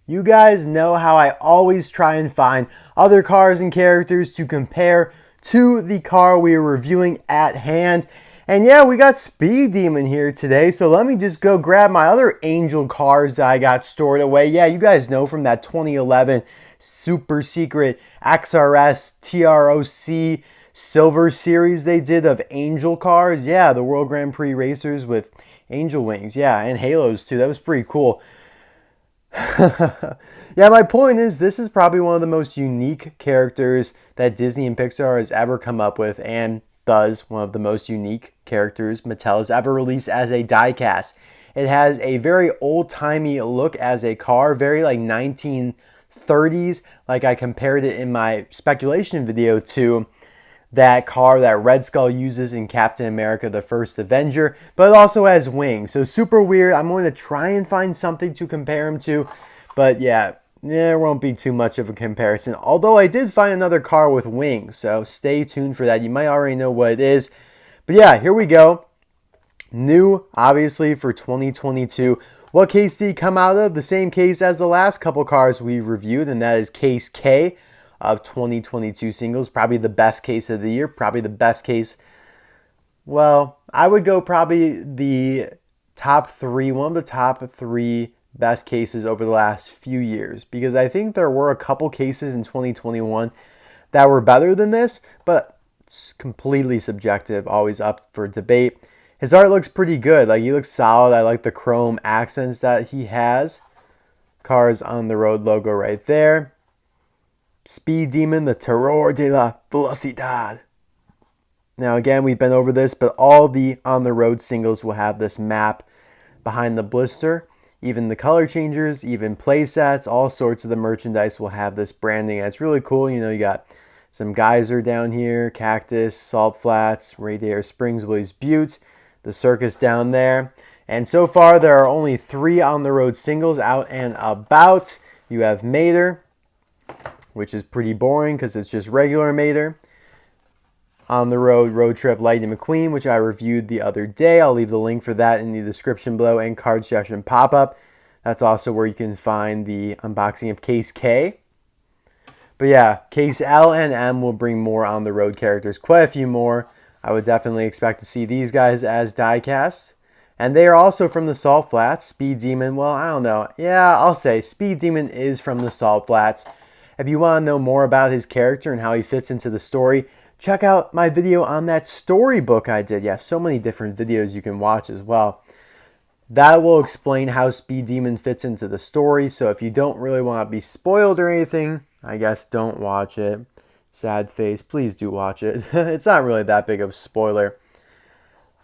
You guys know how I always try and find other cars and characters to compare to the car we are reviewing at hand. And yeah, we got Speed Demon here today, so let me just go grab my other Angel cars that I got stored away. Yeah, you guys know from that 2011 super secret XRS TROC Silver series they did of Angel cars. Yeah, the World Grand Prix racers with Angel wings. Yeah, and Halos too. That was pretty cool. Yeah, my point is this is probably one of the most unique characters that Disney and Pixar has ever come up with, and thus one of the most unique characters Mattel has ever released as a diecast. It has a very old-timey look as a car, very like 1930s, like I compared it in my speculation video to that car that Red Skull uses in Captain America the First Avenger, but it also has wings. So super weird. I'm going to try and find something to compare him to, but yeah, there won't be too much of a comparison. Although I did find another car with wings, so stay tuned for that. You might already know what it is. But yeah, here we go. New, obviously, for 2022. What case did he come out of? The same case as the last couple cars we reviewed, and that is Case K of 2022 singles. Probably the best case of the year. Probably the best case. Well, I would go probably the top three, one of the top three best cases over the last few years, because I think there were a couple cases in 2021 that were better than this, but it's completely subjective, always up for debate. His art looks pretty good. Like, he looks solid. I like the chrome accents that he has. Cars on the Road logo right there. Speed Demon, the Terror de la Velocidad. Now again, we've been over this, but all the On the Road singles will have this map behind the blister. Even the color changers, even play sets, all sorts of the merchandise will have this branding. And it's really cool. You know, you got some Geyser down here, Cactus, Salt Flats, Radiator Springs, Willie's Butte, the Circus down there. And so far, there are only 3 On the Road singles out and about. You have Mater, which is pretty boring because it's just regular Mater. On the Road, Road Trip Lightning McQueen, which I reviewed the other day. I'll leave the link for that in the description below, and card suggestion pop-up. That's also where you can find the unboxing of Case K. But yeah, Case L and M will bring more On the Road characters, quite a few more. I would definitely expect to see these guys as diecast. And they are also from the Salt Flats. Speed Demon, well, I don't know. Yeah, I'll say Speed Demon is from the Salt Flats. If you want to know more about his character and how he fits into the story, check out my video on that storybook I did. Yeah, so many different videos you can watch as well. That will explain how Speed Demon fits into the story. So if you don't really want to be spoiled or anything, I guess don't watch it. Sad face, please do watch it. It's not really that big of a spoiler.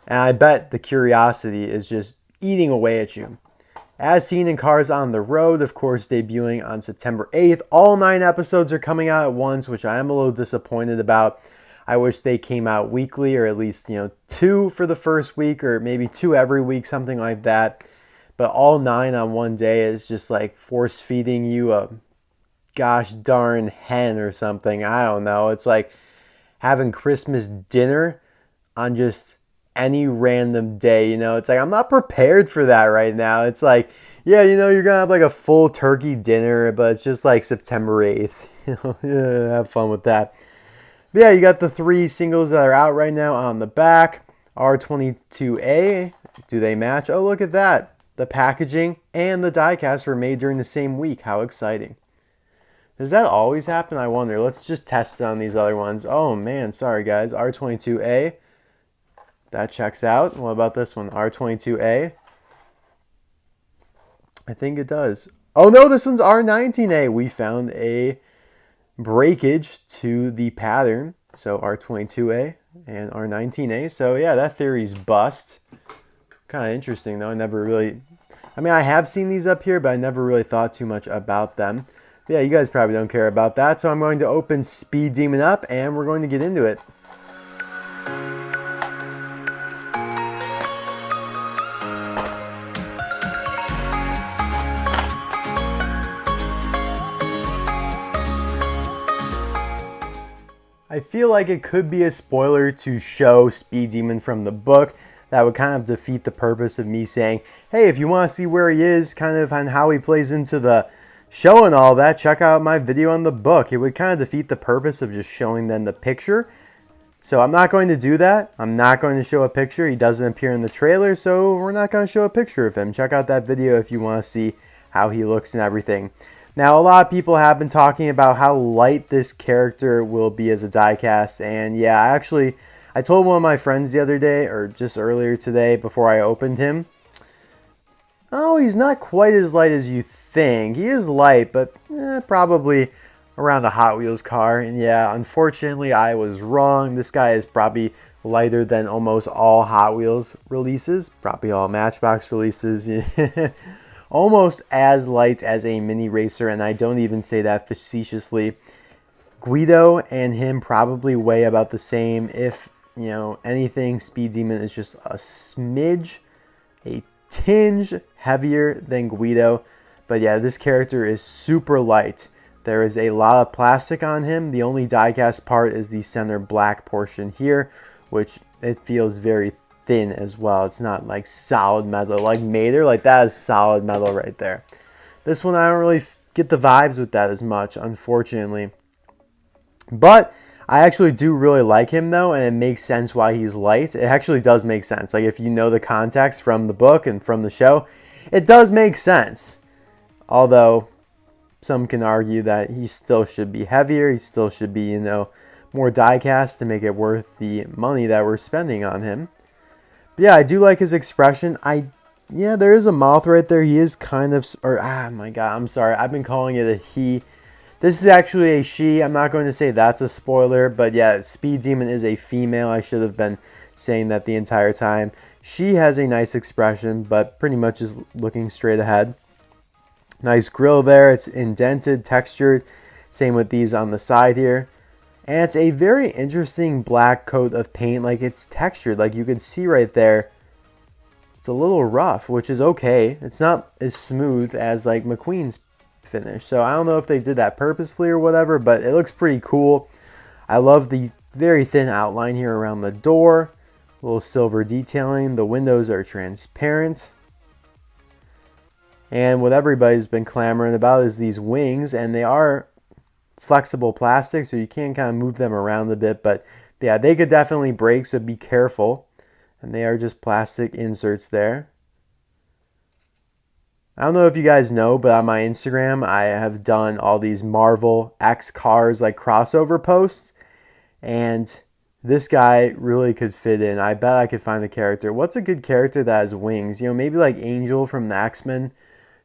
And I bet the curiosity is just eating away at you. As seen in Cars on the Road, of course, debuting on September 8th. All 9 episodes are coming out at once, which I am a little disappointed about. I wish they came out weekly, or at least, 2 for the first week, or maybe 2 every week, something like that. But all 9 on one day is just like force feeding you a gosh darn hen or something. I don't know. It's like having Christmas dinner on just any random day. It's like, I'm not prepared for that right now. It's like, yeah, you're gonna have like a full turkey dinner, but it's just like September 8th. Yeah, have fun with that. But yeah, you got the 3 singles that are out right now on the back. R22A, do they match? Oh, look at that. The packaging and the diecast were made during the same week. How exciting. Does that always happen? I wonder. Let's just test it on these other ones. Oh man, sorry guys. R22A. That checks out. What about this one? R22A. I think it does. Oh no, this one's R19A. We found a breakage to the pattern. So R22A and R19A. So yeah, that theory's bust. Kind of interesting though. I have seen these up here, but I never really thought too much about them. But yeah, you guys probably don't care about that. So I'm going to open Speed Demon up and we're going to get into it. I feel like it could be a spoiler to show Speed Demon from the book. That would kind of defeat the purpose of me saying, hey, if you want to see where he is, kind of on how he plays into the showing all that, check out my video on the book. It would kind of defeat the purpose of just showing them the picture. So I'm not going to do that. I'm not going to show a picture. He doesn't appear in the trailer, so we're not going to show a picture of him. Check out that video if you want to see how he looks and everything. Now, a lot of people have been talking about how light this character will be as a diecast. And yeah, I told one of my friends the other day, or just earlier today before I opened him, oh, he's not quite as light as you think. He is light, but probably around a Hot Wheels car. And yeah, unfortunately, I was wrong. This guy is probably lighter than almost all Hot Wheels releases, probably all Matchbox releases. Almost as light as a mini racer, and I don't even say that facetiously. Guido and him probably weigh about the same. If, you know, anything, Speed Demon is just a smidge, a tinge heavier than Guido. But yeah, this character is super light. There is a lot of plastic on him. The only diecast part is the center black portion here, which it feels very thin as well. It's not like solid metal like Mater. Like, that is solid metal right there. This one, I don't really get the vibes with that as much, unfortunately. But I actually do really like him though, and it makes sense why he's light. It actually does make sense. Like, if you know the context from the book and from the show, it does make sense. Although some can argue that he still should be heavier. He still should be, you know, more diecast to make it worth the money that we're spending on him. But yeah, I do like his expression. Yeah, there is a mouth right there. He is kind of, my God, I'm sorry. I've been calling it a he. This is actually a she. I'm not going to say that's a spoiler, but yeah, Speed Demon is a female. I should have been saying that the entire time. She has a nice expression, but pretty much is looking straight ahead. Nice grill there. It's indented, textured. Same with these on the side here. And it's a very interesting black coat of paint. Like, it's textured. Like, you can see right there, it's a little rough, which is okay. It's not as smooth as like McQueen's finish. So I don't know if they did that purposefully or whatever, but it looks pretty cool. I love the very thin outline here around the door. A little silver detailing. The windows are transparent. And what everybody's been clamoring about is these wings, and they are flexible plastic, so you can kind of move them around a bit, but yeah, they could definitely break, so be careful. And they are just plastic inserts there. I don't know if you guys know, but on my Instagram, I have done all these Marvel X Cars like crossover posts, and this guy really could fit in. I bet I could find a character. What's a good character that has wings? You know, maybe like Angel from the X-Men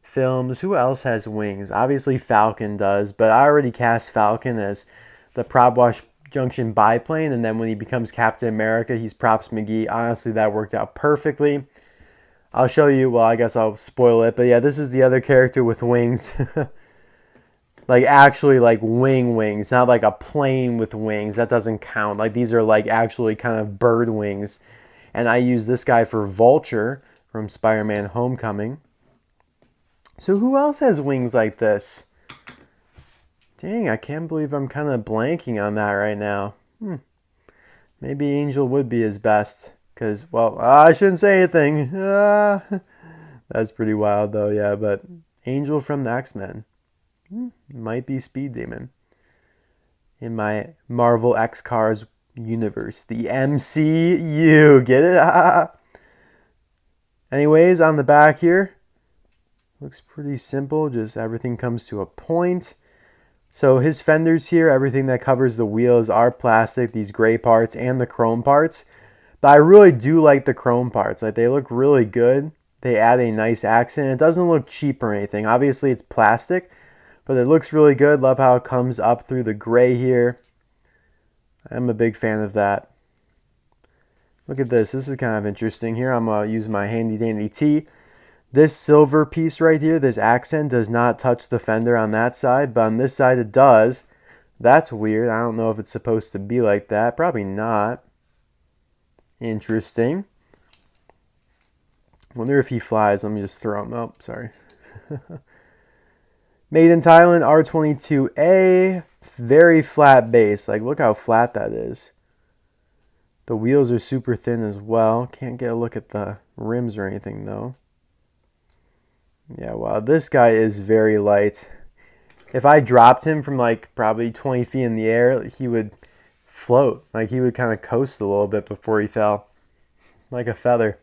films. Who else has wings? Obviously Falcon does, but I already cast Falcon as the Prop Wash Junction biplane, and then when he becomes Captain America, he's Props McGee. Honestly, that worked out perfectly. I'll show you, well, I guess I'll spoil it, but yeah, this is the other character with wings. Like, actually, like wings, not like a plane with wings. That doesn't count. Like, these are like actually kind of bird wings. And I use this guy for Vulture from Spider-Man Homecoming. So who else has wings like this? Dang, I can't believe I'm kind of blanking on that right now. Maybe Angel would be his best. Because, well, I shouldn't say anything. That's pretty wild, though, yeah. But Angel from the X-Men might be Speed Demon in my Marvel X Cars universe. The MCU. Get it? Anyways, on the back here, looks pretty simple. Just everything comes to a point. So his fenders here, everything that covers the wheels are plastic, these gray parts and the chrome parts. But I really do like the chrome parts. Like, they look really good. They add a nice accent. It doesn't look cheap or anything. Obviously, it's plastic, but it looks really good. Love how it comes up through the gray here. I'm a big fan of that. Look at this. This is kind of interesting here. I'm going to use my handy dandy T. This silver piece right here, this accent, does not touch the fender on that side, but on this side it does. That's weird. I don't know if it's supposed to be like that. Probably not. Interesting. Wonder if he flies. Let me just throw him up. Sorry. Made in Thailand, R22A. Very flat base. Like, look how flat that is. The wheels are super thin as well. Can't get a look at the rims or anything, though. Yeah, wow. This guy is very light. if I dropped him from like probably 20 feet in the air, he would float. Like he would kind of coast a little bit before he fell, like a feather.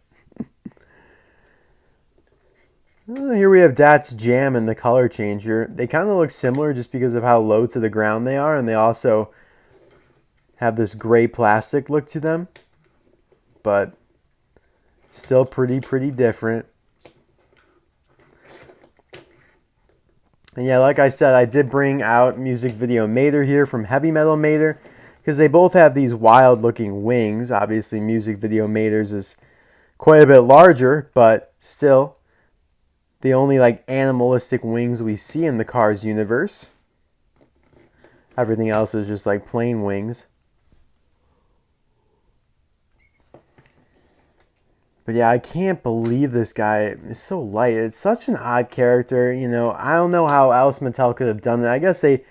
Here we have Dat's Jam and the color changer. They kind of look similar just because of how low to the ground they are, and they also have this gray plastic look to them, but still pretty different. And yeah, like I said, I did bring out Music Video Mater here from Heavy Metal Mater because they both have these wild looking wings. Obviously, Music Video Mater's is quite a bit larger, but still the only like animalistic wings we see in the Cars universe. Everything else is just like plain wings. But yeah, I can't believe this guy is so light. It's such an odd character, you know. I don't know how else Mattel could have done it. I guess they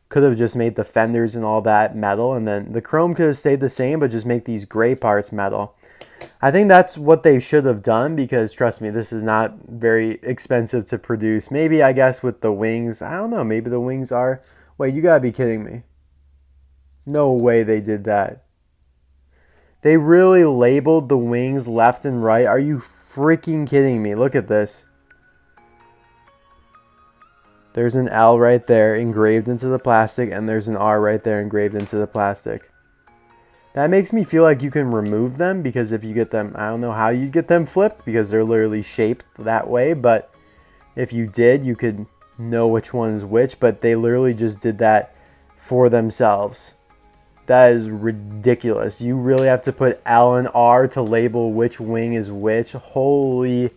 could have just made the fenders and all that metal, and then the chrome could have stayed the same, but just make these gray parts metal. I think that's what they should have done because, trust me, this is not very expensive to produce. Maybe, I guess, with the wings. I don't know. Maybe the wings are... Wait, you gotta be kidding me. No way they did that. They really labeled the wings left and right. Are you freaking kidding me? Look at this. There's an L right there engraved into the plastic, and there's an R right there engraved into the plastic. That makes me feel like you can remove them because if you get them, I don't know how you'd get them flipped because they're literally shaped that way, but if you did, you could know which one is which, but they literally just did that for themselves. That is ridiculous. You really have to put L and R to label which wing is which. Holy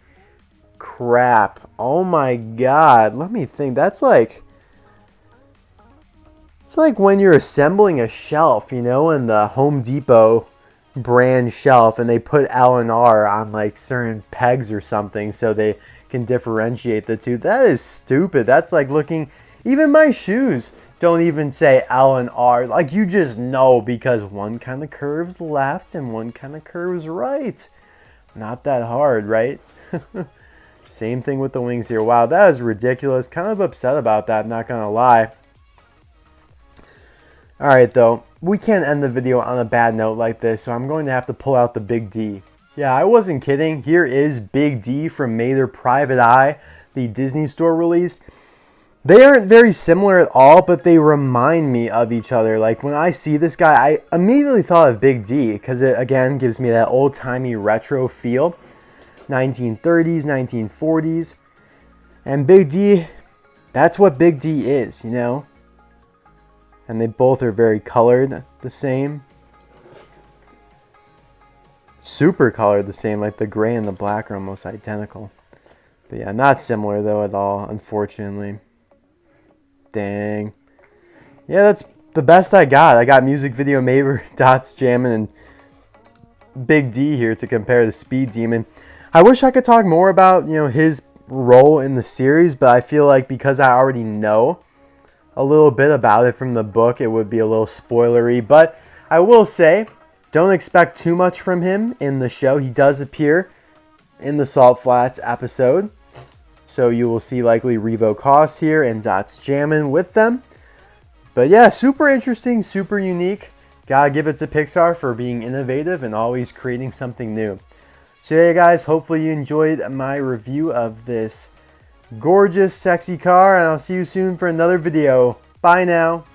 crap. Oh my god. Let me think. That's like... It's like when you're assembling a shelf, you know, in the Home Depot brand shelf, and they put L and R on like certain pegs or something so they can differentiate the two. That is stupid. That's like looking... Even my shoes don't even say L and R. Like, you just know because one kind of curves left and one kind of curves right. Not that hard, right? Same thing with the wings here. Wow, that is ridiculous. Kind of upset about that, not gonna lie. Alright though, we can't end the video on a bad note like this, so I'm going to have to pull out the Big D. Yeah, I wasn't kidding. Here is Big D from Mater Private Eye, the Disney Store release. They aren't very similar at all, but they remind me of each other. Like when I see this guy, I immediately thought of Big D because it again gives me that old-timey retro feel. 1930s, 1940s. And Big D, that's what Big D is, you know? And they both are very colored the same. Super colored the same, like the gray and the black are almost identical. But yeah, not similar though at all, unfortunately. Dang. Yeah, that's the best I got. I got Music Video Mater, Dots Jammin', and Big D here to compare the Speed Demon. I wish I could talk more about, you know, his role in the series, but I feel like because I already know a little bit about it from the book, it would be a little spoilery. But I will say, don't expect too much from him in the show. He does appear in the Salt Flats episode. So you will see likely Revo Costs here and Dots Jammin' with them. But yeah, super interesting, super unique. Gotta give it to Pixar for being innovative and always creating something new. So yeah guys, hopefully you enjoyed my review of this gorgeous, sexy car, and I'll see you soon for another video. Bye now.